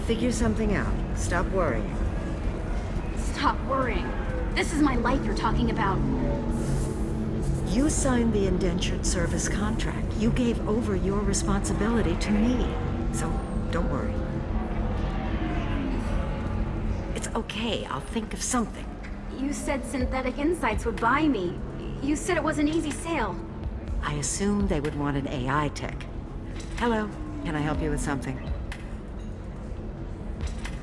figure something out. Stop worrying. Stop worrying. This is my life you're talking about. You signed the indentured service contract. You gave over your responsibility to me. So, don't worry. It's okay, I'll think of something. You said Synthetic Insights would buy me. You said it was an easy sale. I assumed they would want an AI tech. Hello, can I help you with something?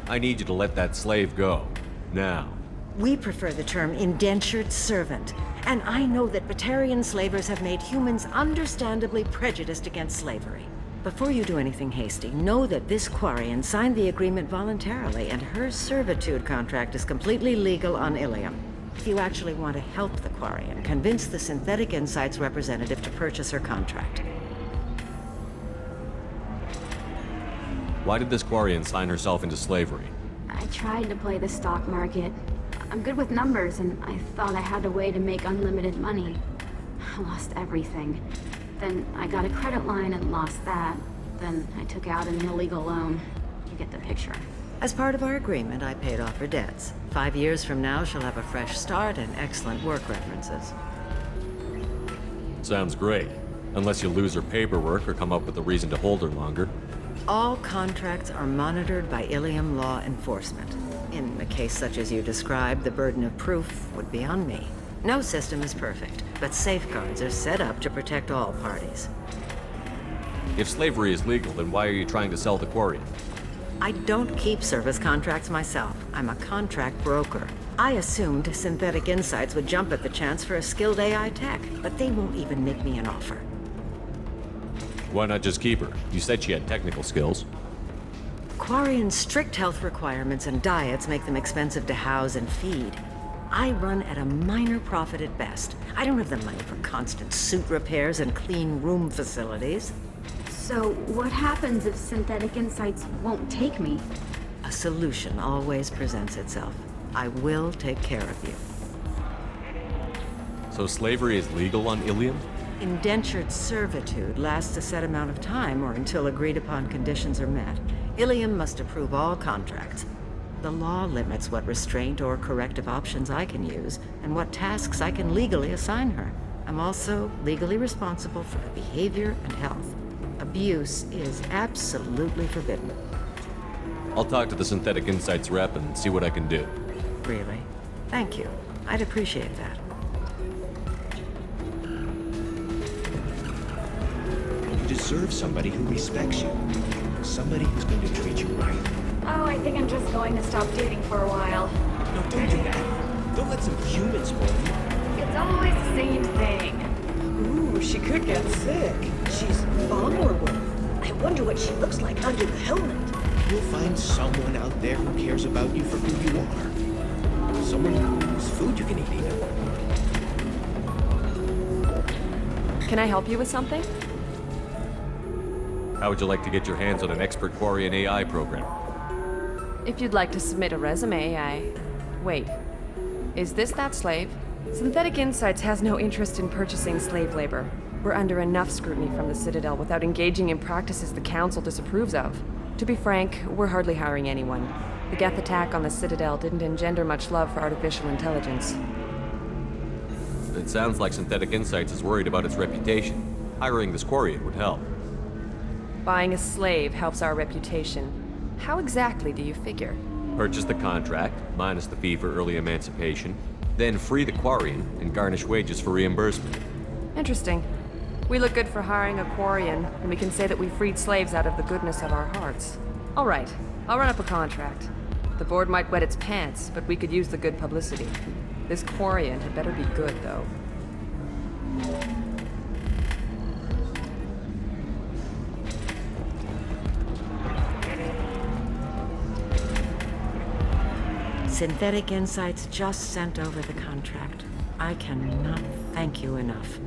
I need you to let that slave go. Now. We prefer the term indentured servant. And I know that Batarian slavers have made humans understandably prejudiced against slavery. Before you do anything hasty, know that this Quarian signed the agreement voluntarily, and her servitude contract is completely legal on Ilium. If you actually want to help the Quarian, convince the Synthetic Insights representative to purchase her contract. Why did this Quarian sign herself into slavery? I tried to play the stock market. I'm good with numbers, and I thought I had a way to make unlimited money. I lost everything. Then I got a credit line and lost that. Then I took out an illegal loan. You get the picture. As part of our agreement, I paid off her debts. 5 years from now, she'll have a fresh start and excellent work references. Sounds great. Unless you lose her paperwork or come up with a reason to hold her longer. All contracts are monitored by Ilium law enforcement. In a case such as you described, the burden of proof would be on me. No system is perfect, but safeguards are set up to protect all parties. If slavery is legal, then why are you trying to sell the Quarian? I don't keep service contracts myself. I'm a contract broker. I assumed Synthetic Insights would jump at the chance for a skilled AI tech, but they won't even make me an offer. Why not just keep her? You said she had technical skills. Quarian's strict health requirements and diets make them expensive to house and feed. I run at a minor profit at best. I don't have the money for constant suit repairs and clean room facilities. So, what happens if Synthetic Insights won't take me? A solution always presents itself. I will take care of you. So slavery is legal on Ilium? Indentured servitude lasts a set amount of time or until agreed-upon conditions are met. Ilium must approve all contracts. The law limits what restraint or corrective options I can use, and what tasks I can legally assign her. I'm also legally responsible for her behavior and health. Abuse is absolutely forbidden. I'll talk to the Synthetic Insights rep and see what I can do. Really? Thank you. I'd appreciate that. You deserve somebody who respects you. Somebody who's going to treat you right. Oh, I think I'm just going to stop dating for a while. No, don't do that. Don't let some humans spoil you. It's always the same thing. Ooh, she could get sick. She's vulnerable. I wonder what she looks like under the helmet. You'll find someone out there who cares about you for who you are. Someone whose food you can eat even. Can I help you with something? How would you like to get your hands on an expert Quarian AI program? If you'd like to submit a resume, Wait. Is this that slave? Synthetic Insights has no interest in purchasing slave labor. We're under enough scrutiny from the Citadel without engaging in practices the Council disapproves of. To be frank, we're hardly hiring anyone. The Geth attack on the Citadel didn't engender much love for artificial intelligence. It sounds like Synthetic Insights is worried about its reputation. Hiring this Quarian would help. Buying a slave helps our reputation. How exactly do you figure? Purchase the contract, minus the fee for early emancipation, then free the Quarian and garnish wages for reimbursement. Interesting. We look good for hiring a Quarian, and we can say that we freed slaves out of the goodness of our hearts. All right, I'll run up a contract. The board might wet its pants, but we could use the good publicity. This Quarian had better be good, though. Synthetic Insights just sent over the contract. I cannot thank you enough.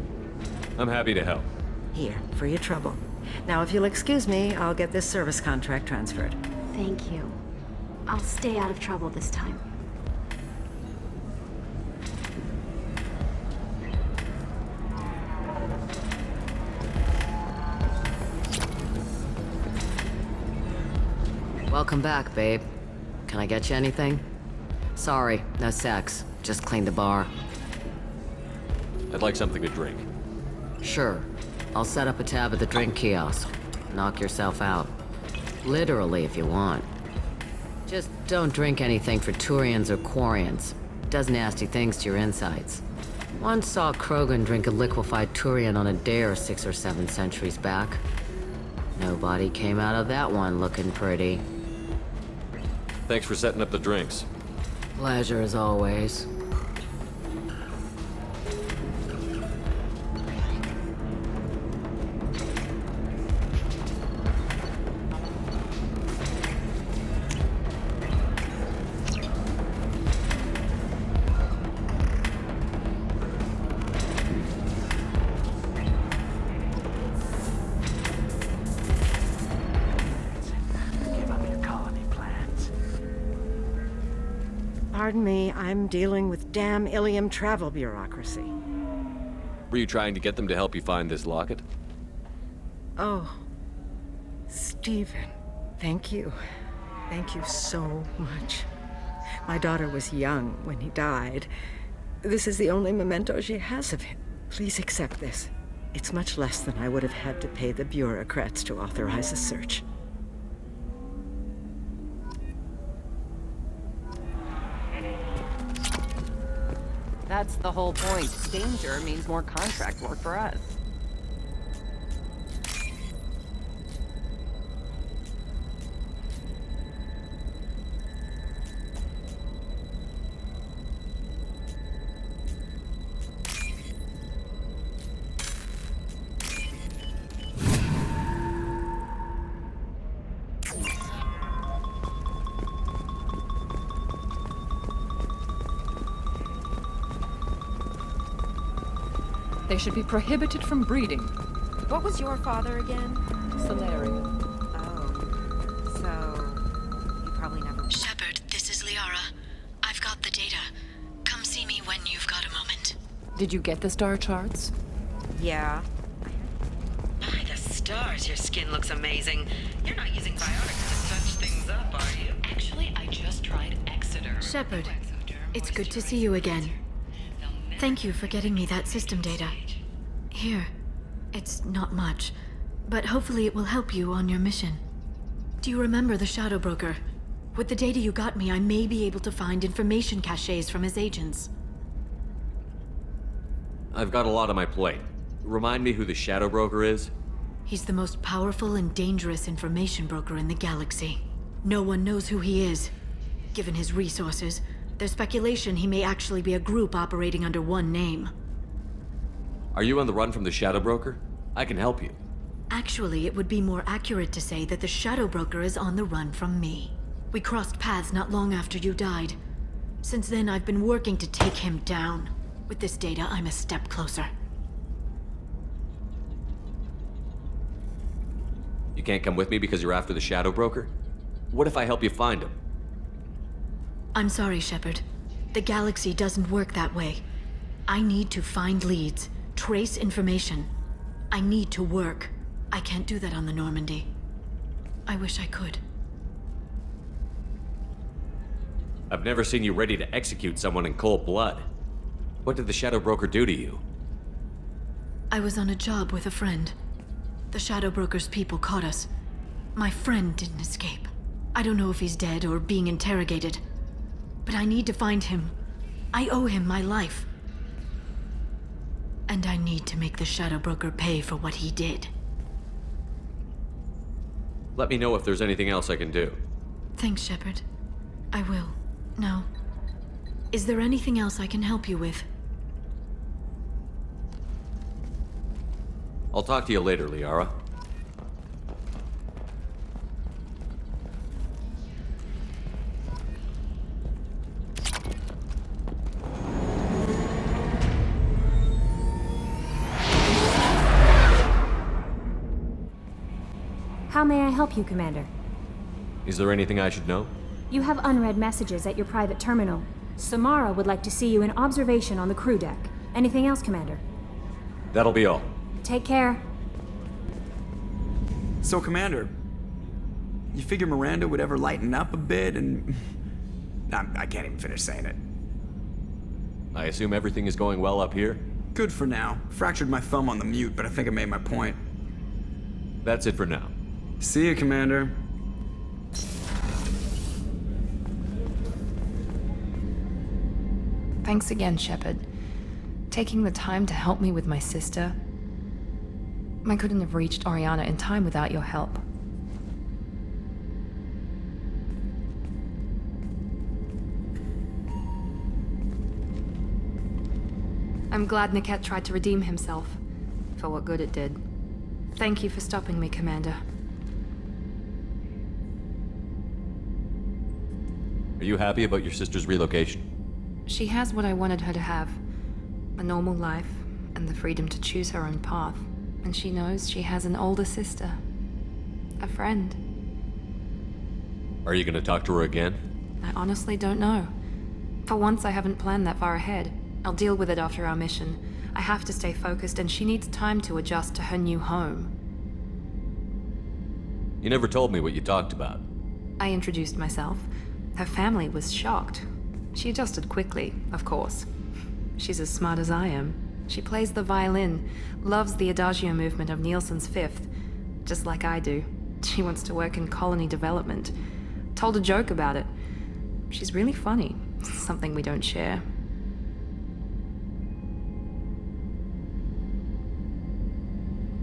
I'm happy to help. Here, for your trouble. Now, if you'll excuse me, I'll get this service contract transferred. Thank you. I'll stay out of trouble this time. Welcome back, babe. Can I get you anything? Sorry, no sex. Just cleaned the bar. I'd like something to drink. Sure. I'll set up a tab at the drink kiosk. Knock yourself out. Literally, if you want. Just don't drink anything for Turians or Quarians. Does nasty things to your insides. Once saw Krogan drink a liquefied Turian on a dare 6 or 7 centuries back. Nobody came out of that one looking pretty. Thanks for setting up the drinks. Pleasure as always. Pardon me, I'm dealing with damn Ilium travel bureaucracy. Were you trying to get them to help you find this locket? Oh, Stephen, thank you. Thank you so much. My daughter was young when he died. This is the only memento she has of him. Please accept this. It's much less than I would have had to pay the bureaucrats to authorize a search. That's the whole point. Danger means more contract work for us. They should be prohibited from breeding. What was your father again? Salarian. Oh. So... you probably never... Shepard, this is Liara. I've got the data. Come see me when you've got a moment. Did you get the star charts? Yeah. By the stars, your skin looks amazing. You're not using biotics to touch things up, are you? Actually, I just tried Exeter. Shepard, it's good to see you again. Thank you for getting me that system data. Here. It's not much, but hopefully it will help you on your mission. Do you remember the Shadow Broker? With the data you got me, I may be able to find information caches from his agents. I've got a lot on my plate. Remind me who the Shadow Broker is? He's the most powerful and dangerous information broker in the galaxy. No one knows who he is. Given his resources, there's speculation he may actually be a group operating under one name. Are you on the run from the Shadow Broker? I can help you. Actually, it would be more accurate to say that the Shadow Broker is on the run from me. We crossed paths not long after you died. Since then, I've been working to take him down. With this data, I'm a step closer. You can't come with me because you're after the Shadow Broker? What if I help you find him? I'm sorry, Shepard. The galaxy doesn't work that way. I need to find leads, trace information. I need to work. I can't do that on the Normandy. I wish I could. I've never seen you ready to execute someone in cold blood. What did the Shadow Broker do to you? I was on a job with a friend. The Shadow Broker's people caught us. My friend didn't escape. I don't know if he's dead or being interrogated. But I need to find him. I owe him my life. And I need to make the Shadow Broker pay for what he did. Let me know if there's anything else I can do. Thanks, Shepard. I will. Now, is there anything else I can help you with? I'll talk to you later, Liara. How may I help you, Commander? Is there anything I should know? You have unread messages at your private terminal. Samara would like to see you in observation on the crew deck. Anything else, Commander? That'll be all. Take care. So, Commander, You figure Miranda would ever lighten up a bit and... I can't even finish saying it. I assume everything is going well up here? Good for now. Fractured my thumb on the mute, but I think I made my point. That's it for now. See you, Commander. Thanks again, Shepard. Taking the time to help me with my sister. I couldn't have reached Oriana in time without your help. I'm glad Niket tried to redeem himself, for what good it did. Thank you for stopping me, Commander. Are you happy about your sister's relocation? She has what I wanted her to have. A normal life, and the freedom to choose her own path. And she knows she has an older sister. A friend. Are you gonna talk to her again? I honestly don't know. For once, I haven't planned that far ahead. I'll deal with it after our mission. I have to stay focused, and she needs time to adjust to her new home. You never told me what you talked about. I introduced myself. Her family was shocked. She adjusted quickly, of course. She's as smart as I am. She plays the violin, loves the adagio movement of Nielsen's Fifth, just like I do. She wants to work in colony development. Told a joke about it. She's really funny, something we don't share.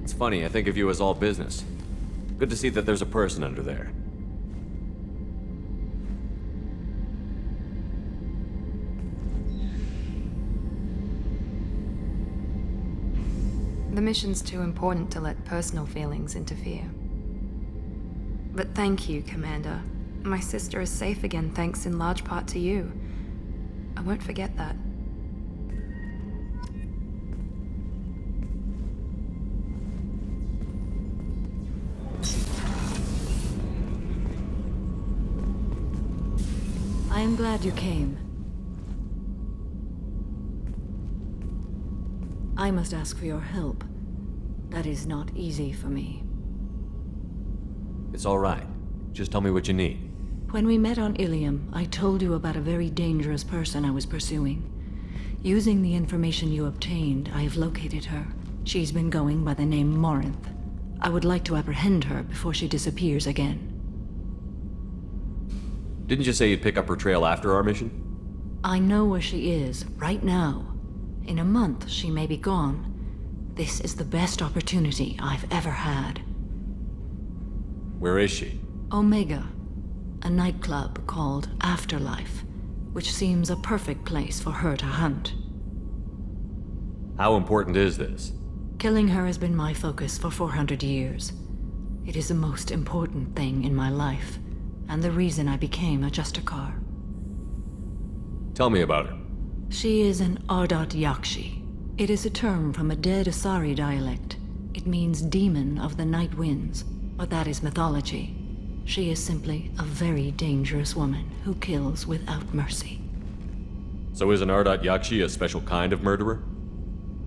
It's funny, I think of you as all business. Good to see that there's a person under there. The mission's too important to let personal feelings interfere. But thank you, Commander. My sister is safe again thanks in large part to you. I won't forget that. I am glad you came. I must ask for your help. That is not easy for me. It's all right. Just tell me what you need. When we met on Ilium, I told you about a very dangerous person I was pursuing. Using the information you obtained, I have located her. She's been going by the name Morinth. I would like to apprehend her before she disappears again. Didn't you say you'd pick up her trail after our mission? I know where she is, right now. In a month, she may be gone. This is the best opportunity I've ever had. Where is she? Omega, a nightclub called Afterlife, which seems a perfect place for her to hunt. How important is this? Killing her has been my focus for 400 years. It is the most important thing in my life, and the reason I became a Justicar. Tell me about her. She is an Ardat Yakshi. It is a term from a dead Asari dialect. It means demon of the night winds, but that is mythology. She is simply a very dangerous woman who kills without mercy. So is an Ardat Yakshi a special kind of murderer?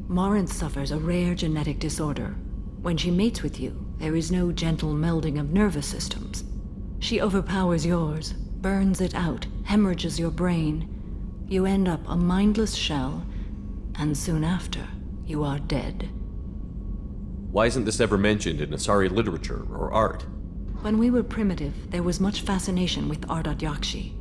Morinth suffers a rare genetic disorder. When she mates with you, there is no gentle melding of nervous systems. She overpowers yours, burns it out, hemorrhages your brain. You end up a mindless shell, and soon after, you are dead. Why isn't this ever mentioned in Asari literature or art? When we were primitive, there was much fascination with Ardat Yakshi.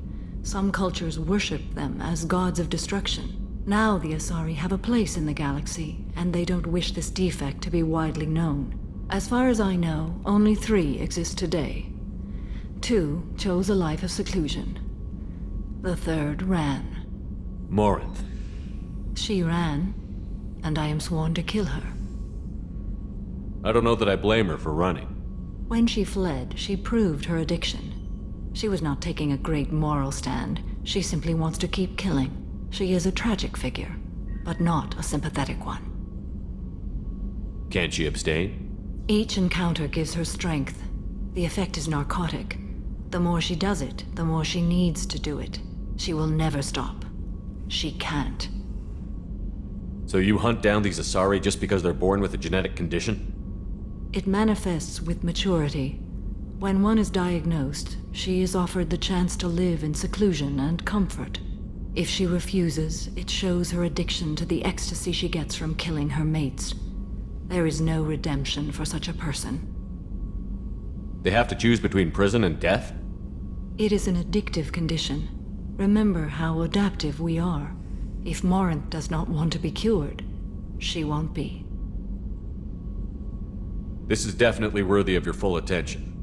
Some cultures worshipped them as gods of destruction. Now the Asari have a place in the galaxy, and they don't wish this defect to be widely known. As far as I know, only 3 exist today. 2 chose a life of seclusion. The 3rd ran. Morinth. She ran, and I am sworn to kill her. I don't know that I blame her for running. When she fled, she proved her addiction. She was not taking a great moral stand. She simply wants to keep killing. She is a tragic figure, but not a sympathetic one. Can't she abstain? Each encounter gives her strength. The effect is narcotic. The more she does it, the more she needs to do it. She will never stop. She can't. So you hunt down these Asari just because they're born with a genetic condition? It manifests with maturity. When one is diagnosed, she is offered the chance to live in seclusion and comfort. If she refuses, it shows her addiction to the ecstasy she gets from killing her mates. There is no redemption for such a person. They have to choose between prison and death? It is an addictive condition. Remember how adaptive we are. If Morinth does not want to be cured, she won't be. This is definitely worthy of your full attention.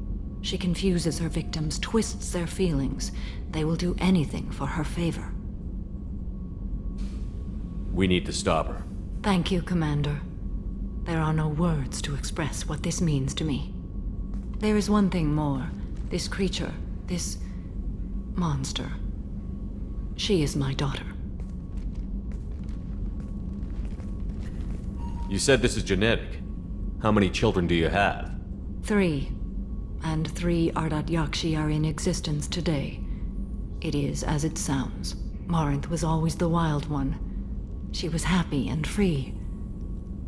She confuses her victims, twists their feelings. They will do anything for her favor. We need to stop her. Thank you, Commander. There are no words to express what this means to me. There is one thing more. This creature, this monster. She is my daughter. You said this is genetic. How many children do you have? 3. And 3 Ardat Yakshi are in existence today. It is as it sounds. Morinth was always the wild one. She was happy and free,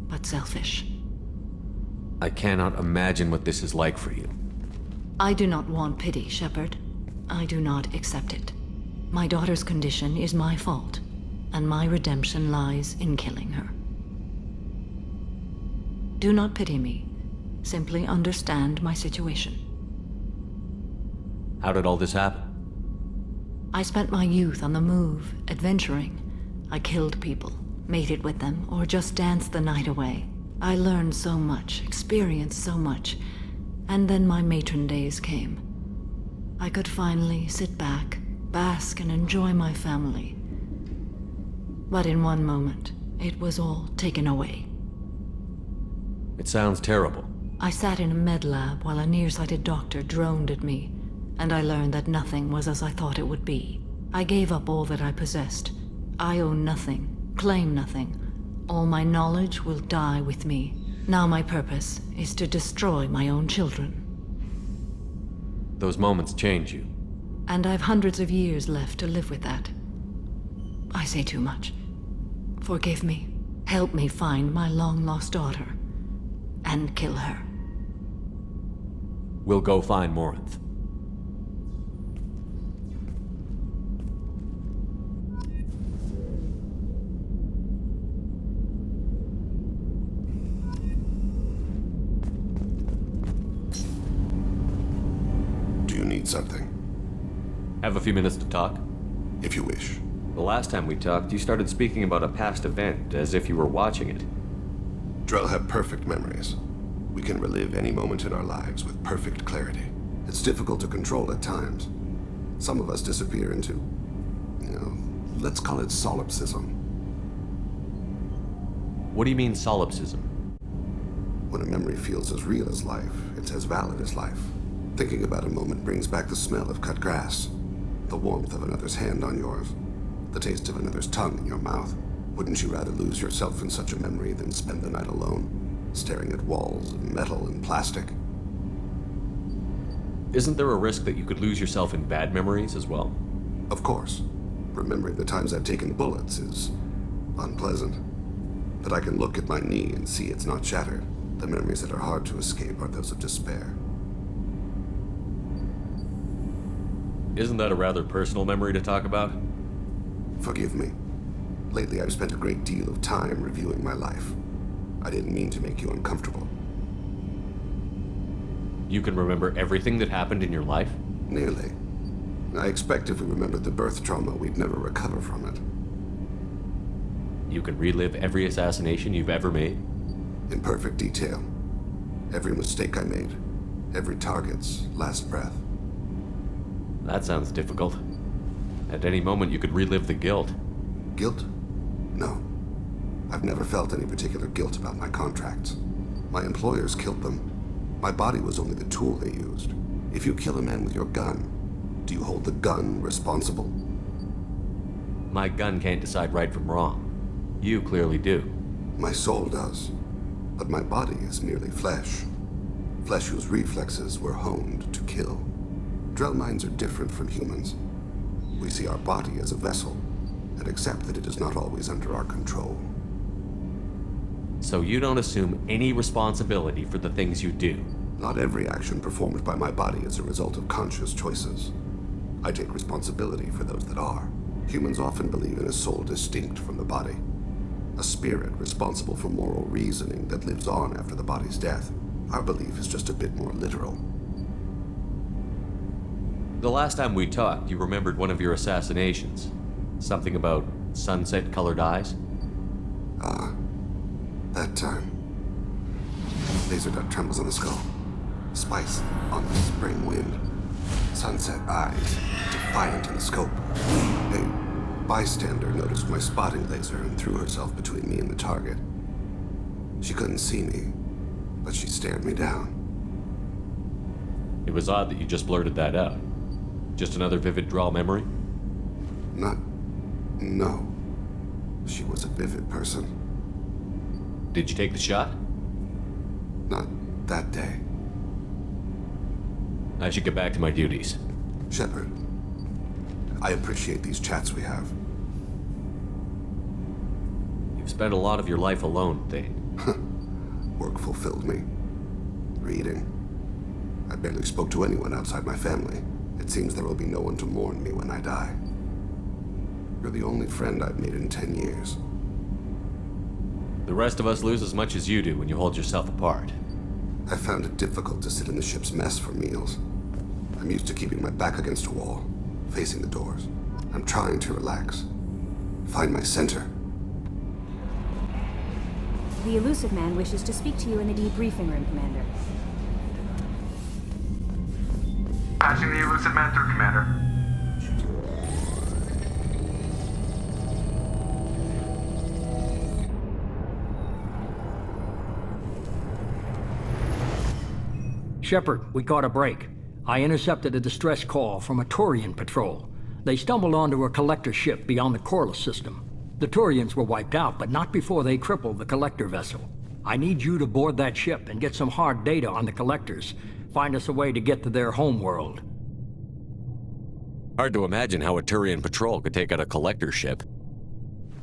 but selfish. I cannot imagine what this is like for you. I do not want pity, Shepard. I do not accept it. My daughter's condition is my fault, and my redemption lies in killing her. Do not pity me. Simply understand my situation. How did all this happen? I spent my youth on the move, adventuring. I killed people, mated with them, or just danced the night away. I learned so much, experienced so much, and then my matron days came. I could finally sit back, bask and enjoy my family. But in one moment, it was all taken away. It sounds terrible. I sat in a med lab while a nearsighted doctor droned at me, and I learned that nothing was as I thought it would be. I gave up all that I possessed. I own nothing, claim nothing. All my knowledge will die with me. Now my purpose is to destroy my own children. Those moments change you. And I've hundreds of years left to live with that. I say too much. Forgive me. Help me find my long-lost daughter. And kill her. We'll go find Morinth. Something. Have a few minutes to talk? If you wish. The last time we talked, you started speaking about a past event, as if you were watching it. Drell have perfect memories. We can relive any moment in our lives with perfect clarity. It's difficult to control at times. Some of us disappear into, let's call it solipsism. What do you mean, solipsism? When a memory feels as real as life, it's as valid as life. Thinking about a moment brings back the smell of cut grass, the warmth of another's hand on yours, the taste of another's tongue in your mouth. Wouldn't you rather lose yourself in such a memory than spend the night alone, staring at walls of metal and plastic? Isn't there a risk that you could lose yourself in bad memories as well? Of course. Remembering the times I've taken bullets is unpleasant. But I can look at my knee and see it's not shattered. The memories that are hard to escape are those of despair. Isn't that a rather personal memory to talk about? Forgive me. Lately, I've spent a great deal of time reviewing my life. I didn't mean to make you uncomfortable. You can remember everything that happened in your life? Nearly. I expect if we remembered the birth trauma, we'd never recover from it. You can relive every assassination you've ever made? In perfect detail. Every mistake I made. Every target's last breath. That sounds difficult. At any moment, you could relive the guilt. Guilt? No. I've never felt any particular guilt about my contracts. My employers killed them. My body was only the tool they used. If you kill a man with your gun, do you hold the gun responsible? My gun can't decide right from wrong. You clearly do. My soul does. But my body is merely flesh. Flesh whose reflexes were honed to kill. Drell minds are different from humans. We see our body as a vessel, and accept that it is not always under our control. So you don't assume any responsibility for the things you do? Not every action performed by my body is a result of conscious choices. I take responsibility for those that are. Humans often believe in a soul distinct from the body. A spirit responsible for moral reasoning that lives on after the body's death. Our belief is just a bit more literal. The last time we talked, you remembered one of your assassinations. Something about sunset-colored eyes? Ah, that time. Laser dot trembles on the skull. Spice on the spring wind. Sunset eyes, defiant in the scope. A bystander noticed my spotting laser and threw herself between me and the target. She couldn't see me, but she stared me down. It was odd that you just blurted that out. Just another vivid draw memory? No. She was a vivid person. Did you take the shot? Not that day. I should get back to my duties. Shepard, I appreciate these chats we have. You've spent a lot of your life alone, Thane. Work fulfilled me. Reading. I barely spoke to anyone outside my family. It seems there will be no one to mourn me when I die. You're the only friend I've made in 10 years. The rest of us lose as much as you do when you hold yourself apart. I found it difficult to sit in the ship's mess for meals. I'm used to keeping my back against a wall, facing the doors. I'm trying to relax. Find my center. The Illusive Man wishes to speak to you in the debriefing room, Commander. Patching the Illusive Man through, Commander. Shepard, we caught a break. I intercepted a distress call from a Turian patrol. They stumbled onto a collector ship beyond the Corliss system. The Turians were wiped out, but not before they crippled the collector vessel. I need you to board that ship and get some hard data on the collectors. Find us a way to get to their homeworld. Hard to imagine how a Turian patrol could take out a collector ship.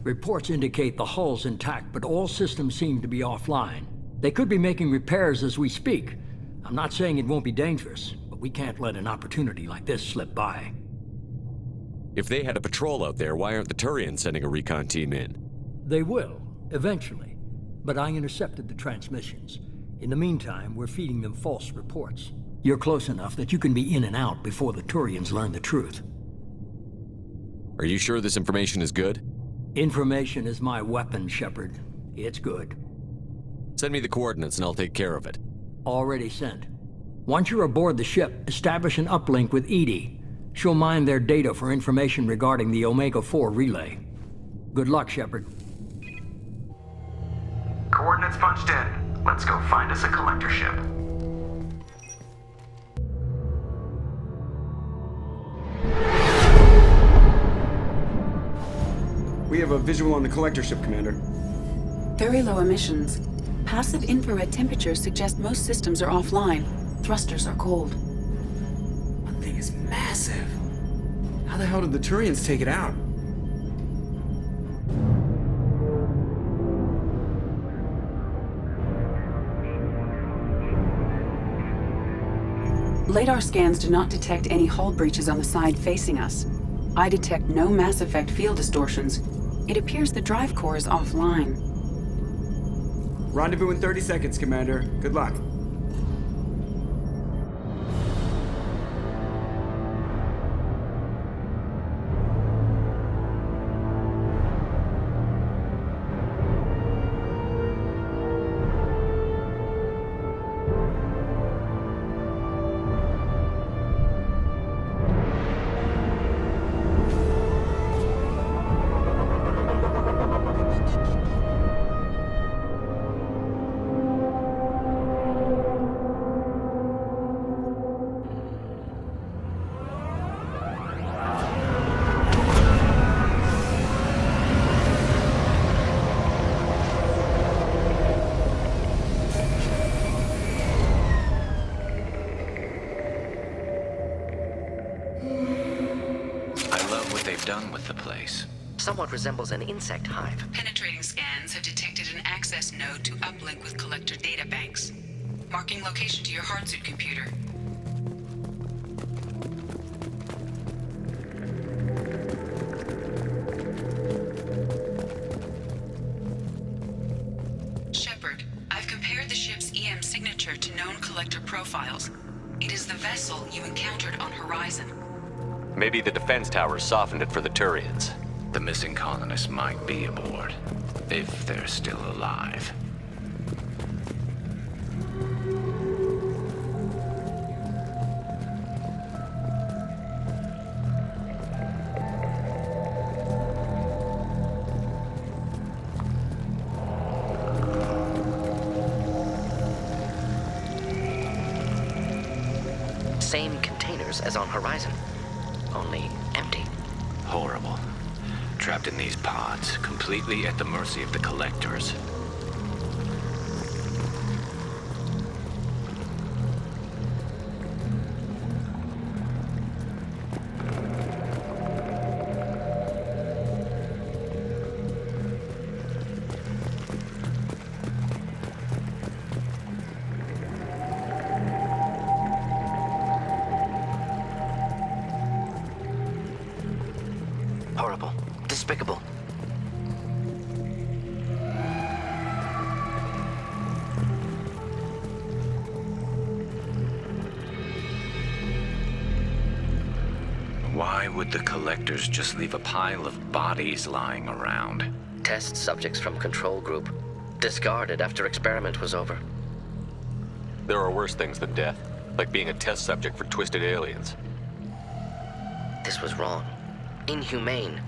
Reports indicate the hull's intact, but all systems seem to be offline. They could be making repairs as we speak. I'm not saying it won't be dangerous, but we can't let an opportunity like this slip by. If they had a patrol out there, why aren't the Turians sending a recon team in? They will, eventually. But I intercepted the transmissions. In the meantime, we're feeding them false reports. You're close enough that you can be in and out before the Turians learn the truth. Are you sure this information is good? Information is my weapon, Shepard. It's good. Send me the coordinates and I'll take care of it. Already sent. Once you're aboard the ship, establish an uplink with Edie. She'll mine their data for information regarding the Omega-4 relay. Good luck, Shepard. Coordinates punched in. Let's go find us a collector ship. We have a visual on the collector ship, Commander. Very low emissions. Passive infrared temperatures suggest most systems are offline. Thrusters are cold. That thing is massive. How the hell did the Turians take it out? Radar scans do not detect any hull breaches on the side facing us. I detect no Mass Effect field distortions. It appears the drive core is offline. Rendezvous in 30 seconds, Commander. Good luck. Somewhat resembles an insect hive. Penetrating scans have detected an access node to uplink with collector databanks. Marking location to your hardsuit computer. Shepard, I've compared the ship's EM signature to known collector profiles. It is the vessel you encountered on Horizon. Maybe the defense towers softened it for the Turians. The missing colonists might be aboard, if they're still alive. Same containers as on Horizon, only empty. Horrible. Trapped in these pods, completely at the mercy of the collectors. Horrible. Despicable. Why would the collectors just leave a pile of bodies lying around? Test subjects from control group. Discarded after experiment was over. There are worse things than death, like being a test subject for twisted aliens. This was wrong. Inhumane.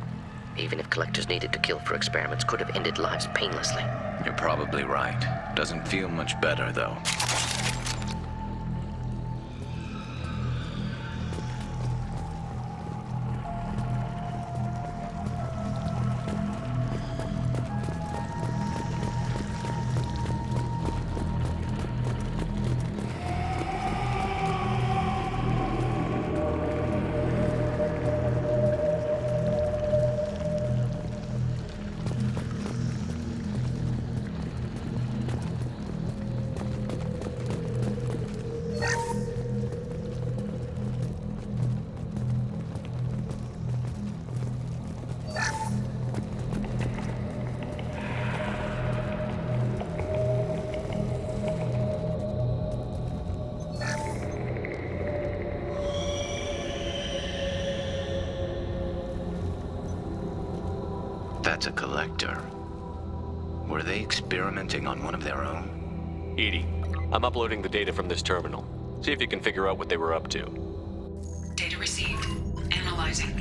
Even if collectors needed to kill for experiments, could have ended lives painlessly. You're probably right. Doesn't feel much better, though. That's a collector. Were they experimenting on one of their own? Edie, I'm uploading the data from this terminal. See if you can figure out what they were up to. Data received. Analyzing.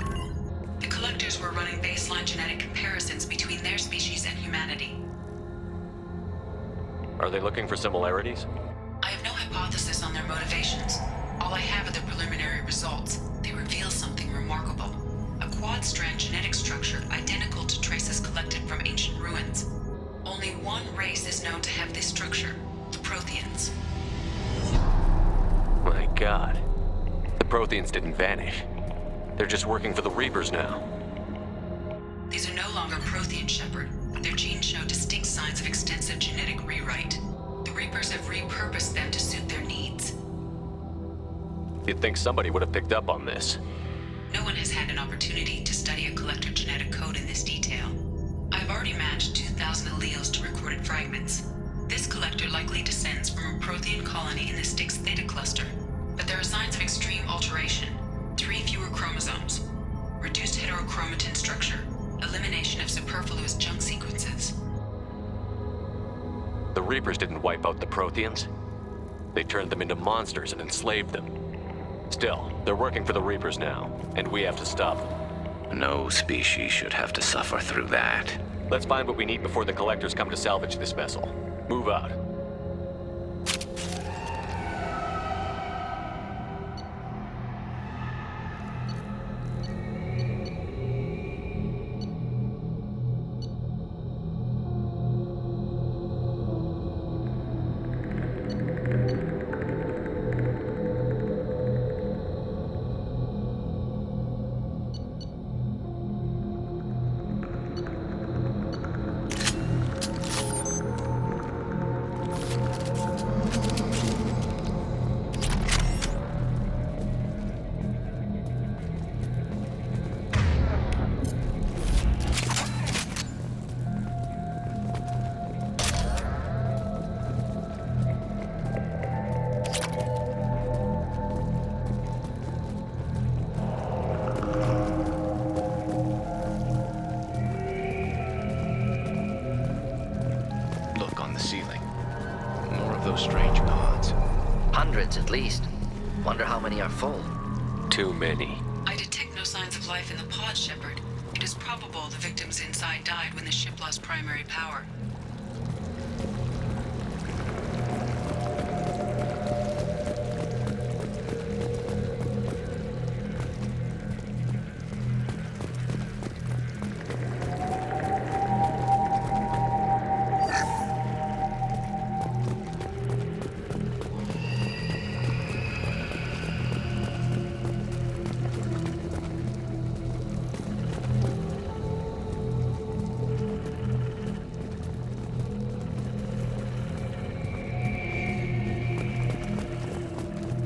The collectors were running baseline genetic comparisons between their species and humanity. Are they looking for similarities? I have no hypothesis on their motivations. All I have are the preliminary results. They reveal something remarkable. A quad-strand genetic structure identical to traces collected from ancient ruins. Only one race is known to have this structure, the Protheans. My God. The Protheans didn't vanish. They're just working for the Reapers now. These are no longer Prothean, Shepard. Their genes show distinct signs of extensive genetic rewrite. The Reapers have repurposed them to suit their needs. You'd think somebody would have picked up on this. No one has had an opportunity to study a collector genetic code in this detail. I've already matched 2,000 alleles to recorded fragments. This collector likely descends from a Prothean colony in the Styx Theta cluster, but there are signs of extreme alteration. 3 fewer chromosomes, reduced heterochromatin structure, elimination of superfluous junk sequences. The Reapers didn't wipe out the Protheans. They turned them into monsters and enslaved them. Still, they're working for the Reapers now, and we have to stop them. No species should have to suffer through that. Let's find what we need before the Collectors come to salvage this vessel. Move out. those strange pods? Hundreds at least. Wonder how many are full. Too many. I detect no signs of life in the pod, Shepard. It is probable the victims inside died when the ship lost primary power.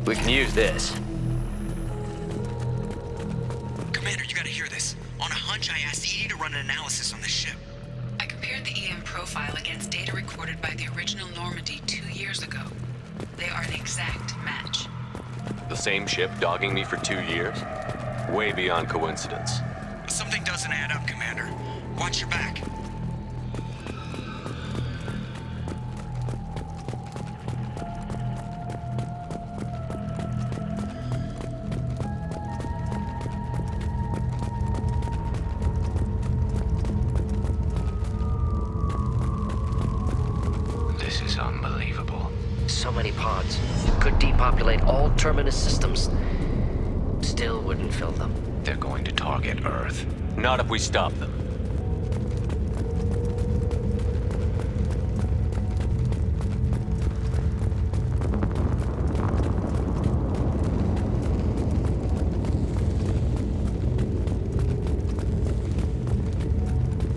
We can use this. Commander, you gotta hear this. On a hunch, I asked Edie to run an analysis on this ship. I compared the EM profile against data recorded by the original Normandy 2 years ago. They are an exact match. The same ship dogging me for 2 years? Way beyond coincidence. Something doesn't add up, Commander. Watch your back. This is unbelievable. So many pods. Could depopulate all terminus systems. Still wouldn't fill them. They're going to target Earth. Not if we stop them.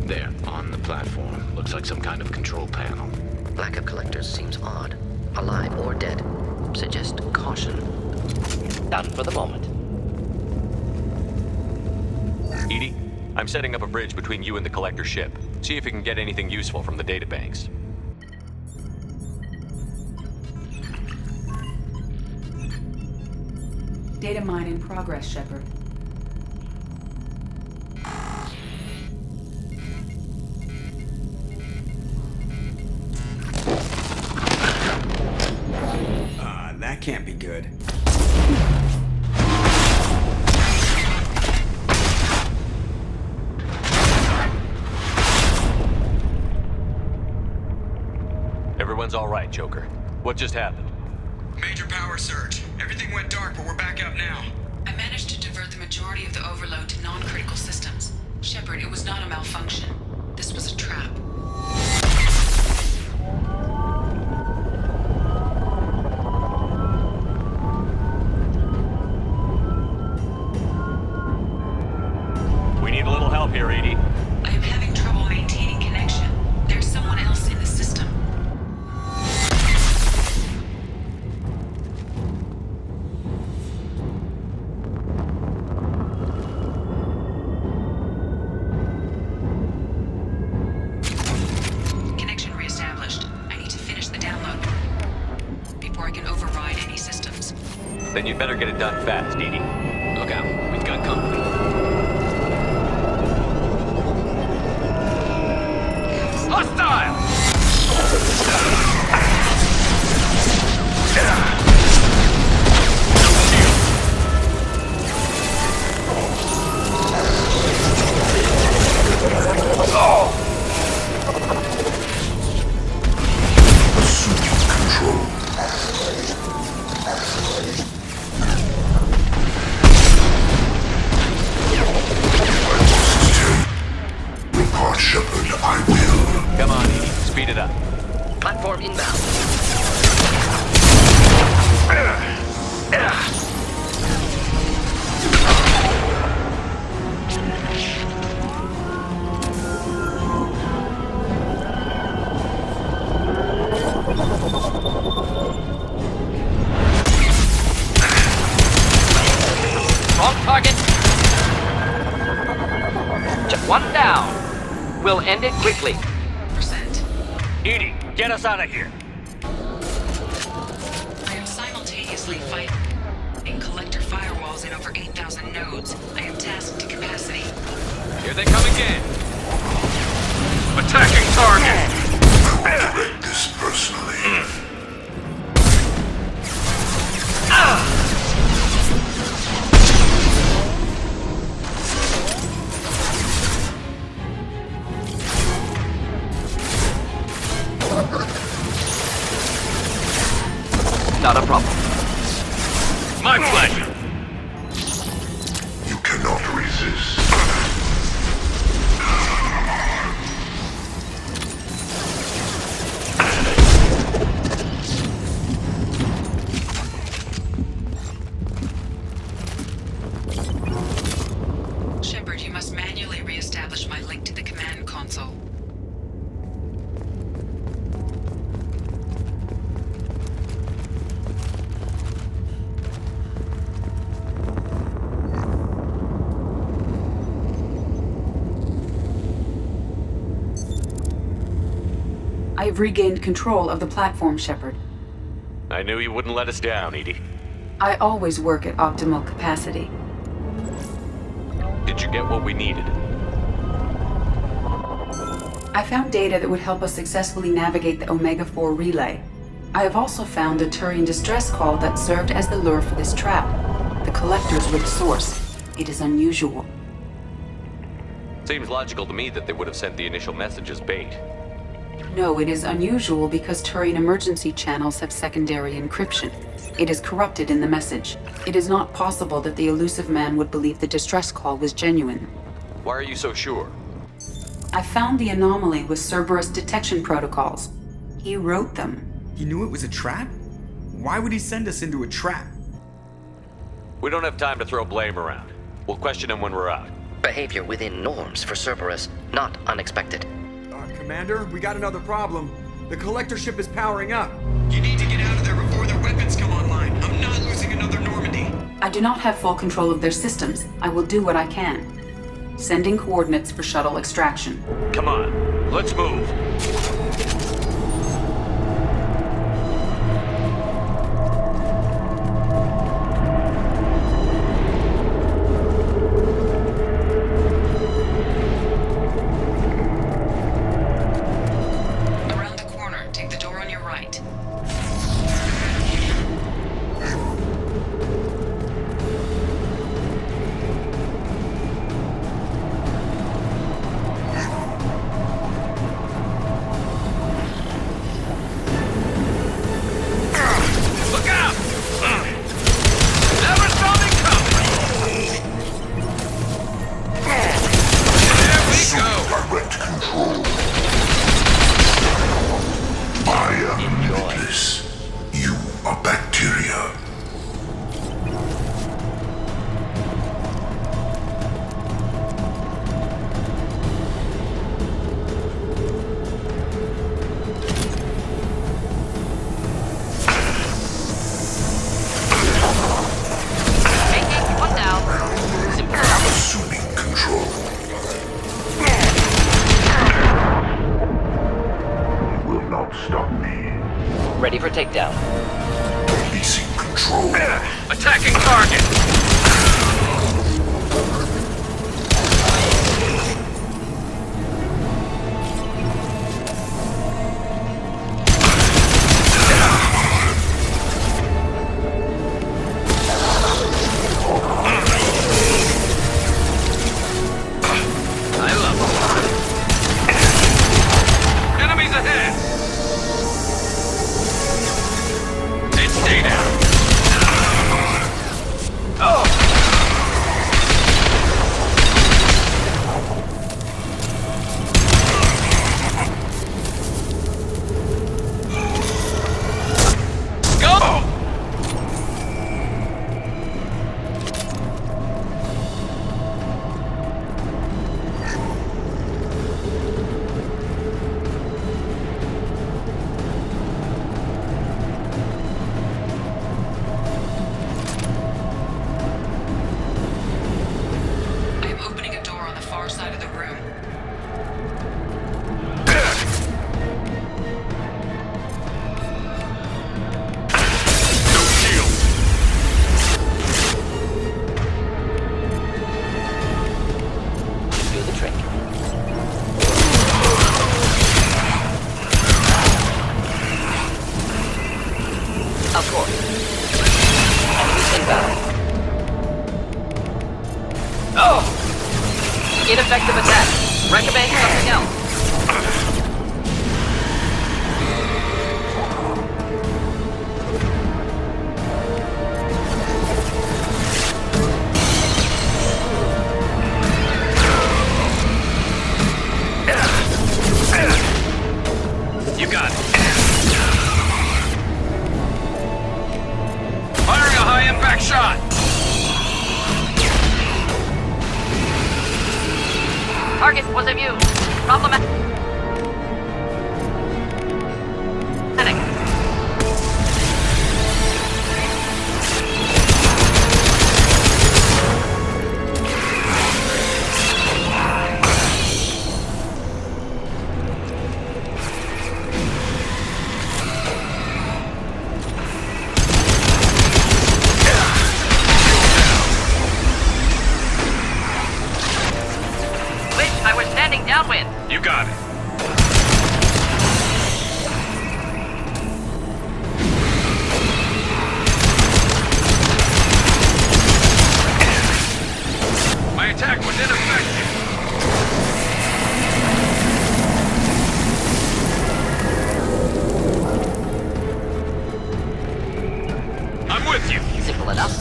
There, on the platform. Looks like some kind of control panel. Lack of collectors seems odd. Alive or dead. Suggest caution. Done for the moment. Edie, I'm setting up a bridge between you and the collector ship. See if you can get anything useful from the databanks. Data mine in progress, Shepard. That can't be good. Everyone's all right, Joker. What just happened? Major power surge. Everything went dark, but we're back up now. I managed to divert the majority of the overload to non-critical systems. Shepard, it was not a malfunction. This was a trap. We need a little help here, Edie. I am having trouble maintaining connection. There's someone else in the system. Connection reestablished. I need to finish the download before I can override any systems. Then you'd better get it done fast, Edie. Look out, we've got company. Hostile! Report, Shepard, I will. Come on, Edie. Speed it up. Platform inbound. Wrong target. Just one down. We'll end it quickly. Edie, get us out of here. I am simultaneously fighting collector firewalls in over 8,000 nodes. I am tasked to capacity. Here they come again. Attacking target. I will take this personally. Not a problem. My pleasure. You cannot resist. Shepard, you must manually re-establish my link to the command console. I have regained control of the platform, Shepard. I knew you wouldn't let us down, Edie. I always work at optimal capacity. Did you get what we needed? I found data that would help us successfully navigate the Omega-4 relay. I have also found a Turian distress call that served as the lure for this trap. The collectors were the source. It is unusual. Seems logical to me that they would have sent the initial message as bait. No, it is unusual because Turian emergency channels have secondary encryption. It is corrupted in the message. It is not possible that the Illusive Man would believe the distress call was genuine. Why are you so sure? I found the anomaly with Cerberus detection protocols. He wrote them. He knew it was a trap? Why would he send us into a trap? We don't have time to throw blame around. We'll question him when we're out. Behavior within norms for Cerberus, not unexpected. Commander, we got another problem. The collector ship is powering up. You need to get out of there before their weapons come online. I'm not losing another Normandy. I do not have full control of their systems. I will do what I can. Sending coordinates for shuttle extraction. Come on, let's move. Ready for takedown. Releasing control. Attacking target! Ineffective attack. Recommend something else. Target was of use. Problematic. Downwind. You got it. My attack was ineffective. I'm with you. Simple enough.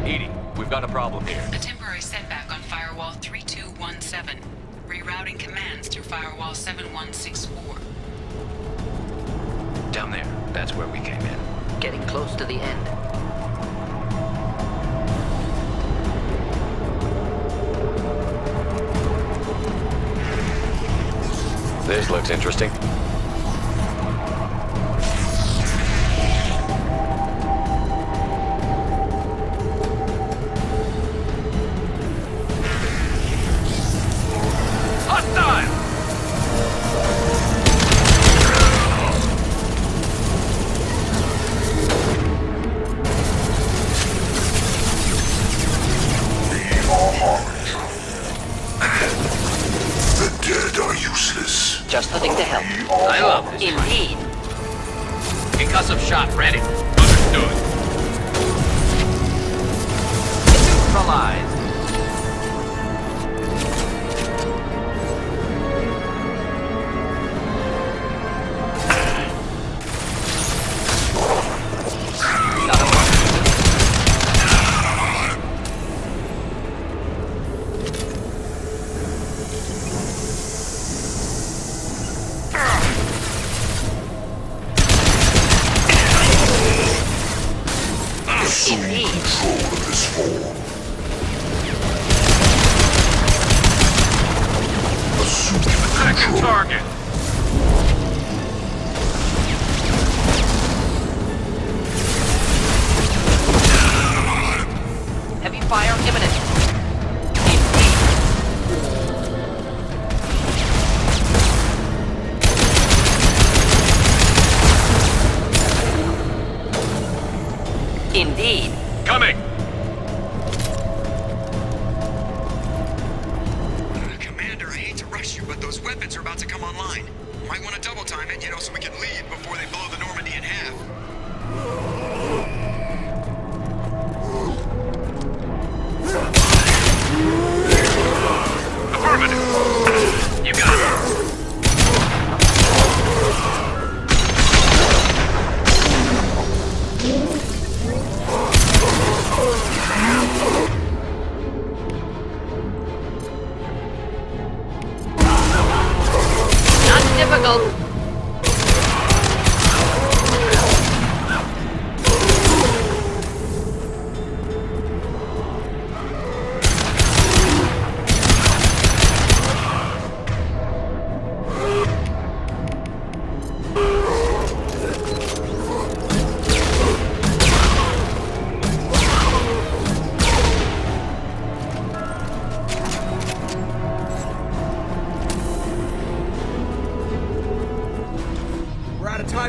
Edie, we've got a problem here. A temporary setback on Firewall 3217. Rerouting commands through Firewall 7164. Down there. That's where we came in. Getting close to the end. This looks interesting. Just the thing to help. I love this. Indeed. Concussive shot ready. Understood. Neutralized. Target. Heavy fire imminent. Indeed. Coming. Commander, I hate to rush you, but those weapons are about to come online. Might want to double time it, so we can leave before they blow the Normandy in half. Affirmative. You got it. Not difficult.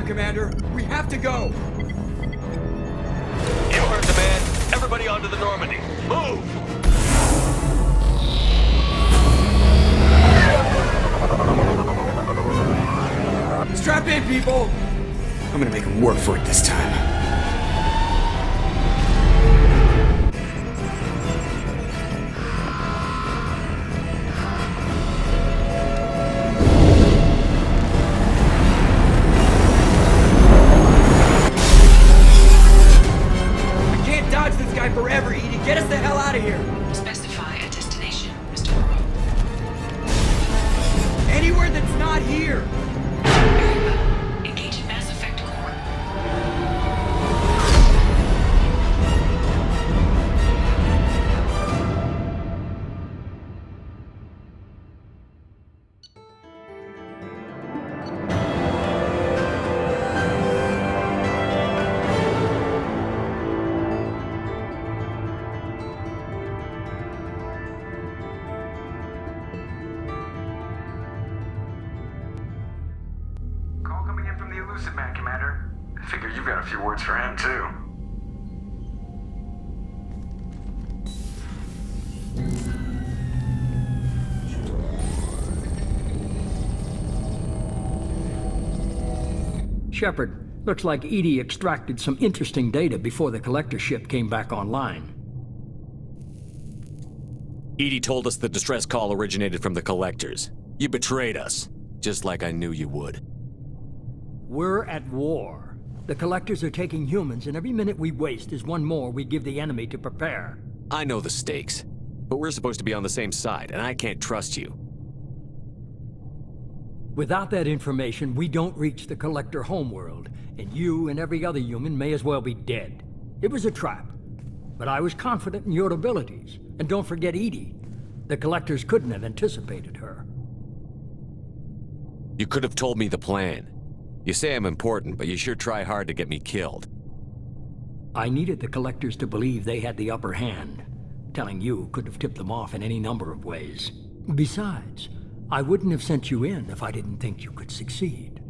Commander. We have to go. You heard the man. Everybody onto the Normandy. Move! Strap in, people. I'm gonna make them work for it this time. Forever, Edie. Get us the hell out of here. Specify a destination, Mr. Burrow. Anywhere that's not here. Very well. Engage in Mass Effect Core. you've got a few words for him, too. Shepard, looks like Edie extracted some interesting data before the collector ship came back online. Edie told us the distress call originated from the collectors. You betrayed us, just like I knew you would. We're at war. The collectors are taking humans, and every minute we waste is one more we give the enemy to prepare. I know the stakes, but we're supposed to be on the same side, and I can't trust you. Without that information, we don't reach the collector homeworld, and you and every other human may as well be dead. It was a trap, but I was confident in your abilities. And don't forget Edie. The collectors couldn't have anticipated her. You could have told me the plan. You say I'm important, but you sure try hard to get me killed. I needed the collectors to believe they had the upper hand. Telling you could have tipped them off in any number of ways. Besides, I wouldn't have sent you in if I didn't think you could succeed.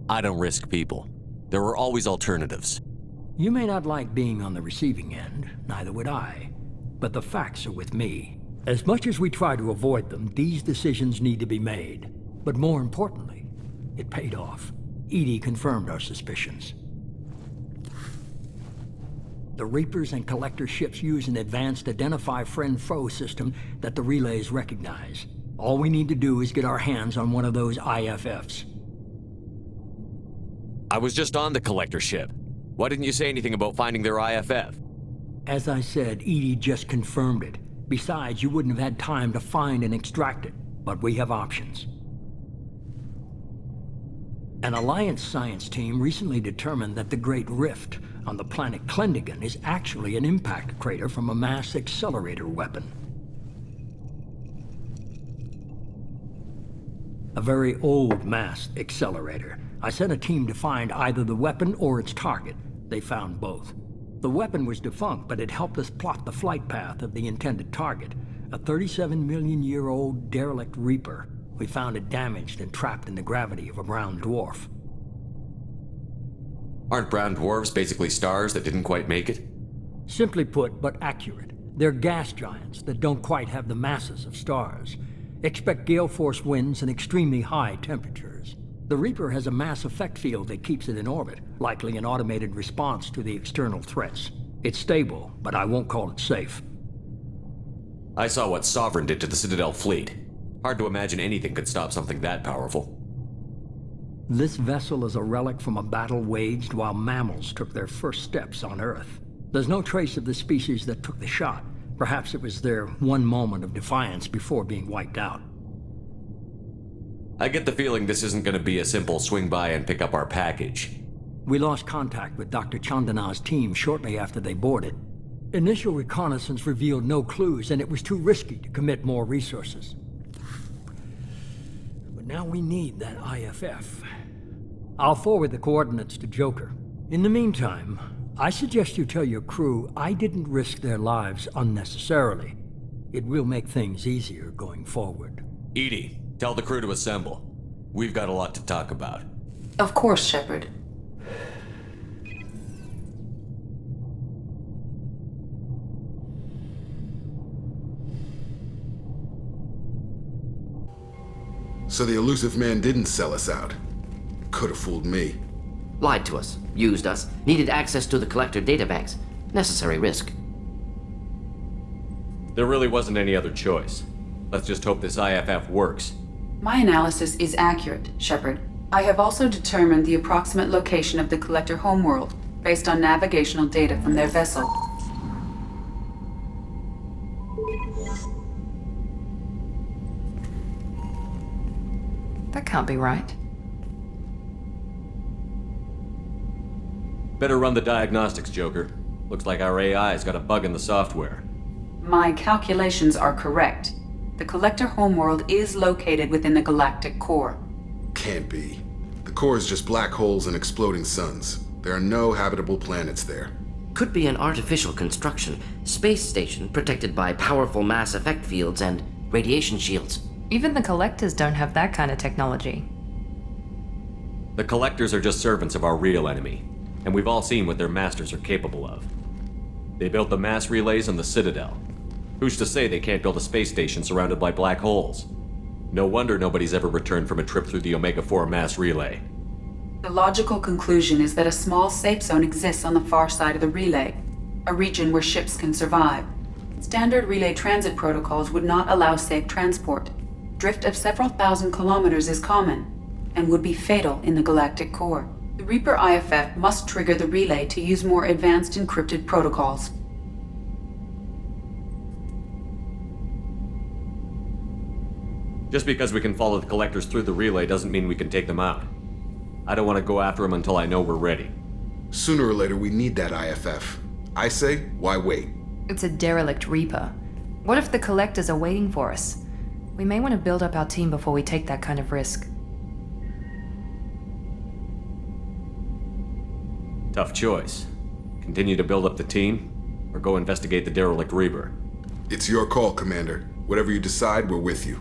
I don't risk people. There are always alternatives. You may not like being on the receiving end, neither would I. But the facts are with me. As much as we try to avoid them, these decisions need to be made. But more importantly, it paid off. Edie confirmed our suspicions. The Reapers and Collector ships use an advanced identify friend-foe system that the relays recognize. All we need to do is get our hands on one of those IFFs. I was just on the Collector ship. Why didn't you say anything about finding their IFF? As I said, Edie just confirmed it. Besides, you wouldn't have had time to find and extract it. But we have options. An Alliance science team recently determined that the Great Rift on the planet Klendigan is actually an impact crater from a mass accelerator weapon. A very old mass accelerator. I sent a team to find either the weapon or its target. They found both. The weapon was defunct, but it helped us plot the flight path of the intended target, a 37-million-year-old derelict Reaper. We found it damaged and trapped in the gravity of a brown dwarf. Aren't brown dwarves basically stars that didn't quite make it? Simply put, but accurate. They're gas giants that don't quite have the masses of stars. Expect gale force winds and extremely high temperatures. The Reaper has a mass effect field that keeps it in orbit, likely an automated response to the external threats. It's stable, but I won't call it safe. I saw what Sovereign did to the Citadel fleet. Hard to imagine anything could stop something that powerful. This vessel is a relic from a battle waged while mammals took their first steps on Earth. There's no trace of the species that took the shot. Perhaps it was their one moment of defiance before being wiped out. I get the feeling this isn't going to be a simple swing by and pick up our package. We lost contact with Dr. Chandana's team shortly after they boarded. Initial reconnaissance revealed no clues, and it was too risky to commit more resources. But now we need that IFF. I'll forward the coordinates to Joker. In the meantime, I suggest you tell your crew I didn't risk their lives unnecessarily. It will make things easier going forward. Edie, tell the crew to assemble. We've got a lot to talk about. Of course, Shepard. So the Illusive Man didn't sell us out. Could have fooled me. Lied to us, used us, needed access to the Collector databanks. Necessary risk. There really wasn't any other choice. Let's just hope this IFF works. My analysis is accurate, Shepard. I have also determined the approximate location of the Collector homeworld, based on navigational data from their vessel. That can't be right. Better run the diagnostics, Joker. Looks like our AI's got a bug in the software. My calculations are correct. The Collector homeworld is located within the galactic core. Can't be. The core is just black holes and exploding suns. There are no habitable planets there. Could be an artificial construction. Space station protected by powerful mass effect fields and radiation shields. Even the Collectors don't have that kind of technology. The Collectors are just servants of our real enemy, and we've all seen what their masters are capable of. They built the mass relays on the Citadel. Who's to say they can't build a space station surrounded by black holes? No wonder nobody's ever returned from a trip through the Omega-4 mass relay. The logical conclusion is that a small safe zone exists on the far side of the relay, a region where ships can survive. Standard relay transit protocols would not allow safe transport. Drift of several thousand kilometers is common, and would be fatal in the galactic core. The Reaper IFF must trigger the relay to use more advanced encrypted protocols. Just because we can follow the Collectors through the relay doesn't mean we can take them out. I don't want to go after them until I know we're ready. Sooner or later, we need that IFF. I say, why wait? It's a derelict Reaper. What if the Collectors are waiting for us? We may want to build up our team before we take that kind of risk. Tough choice. Continue to build up the team, or go investigate the derelict Reaper. It's your call, Commander. Whatever you decide, we're with you.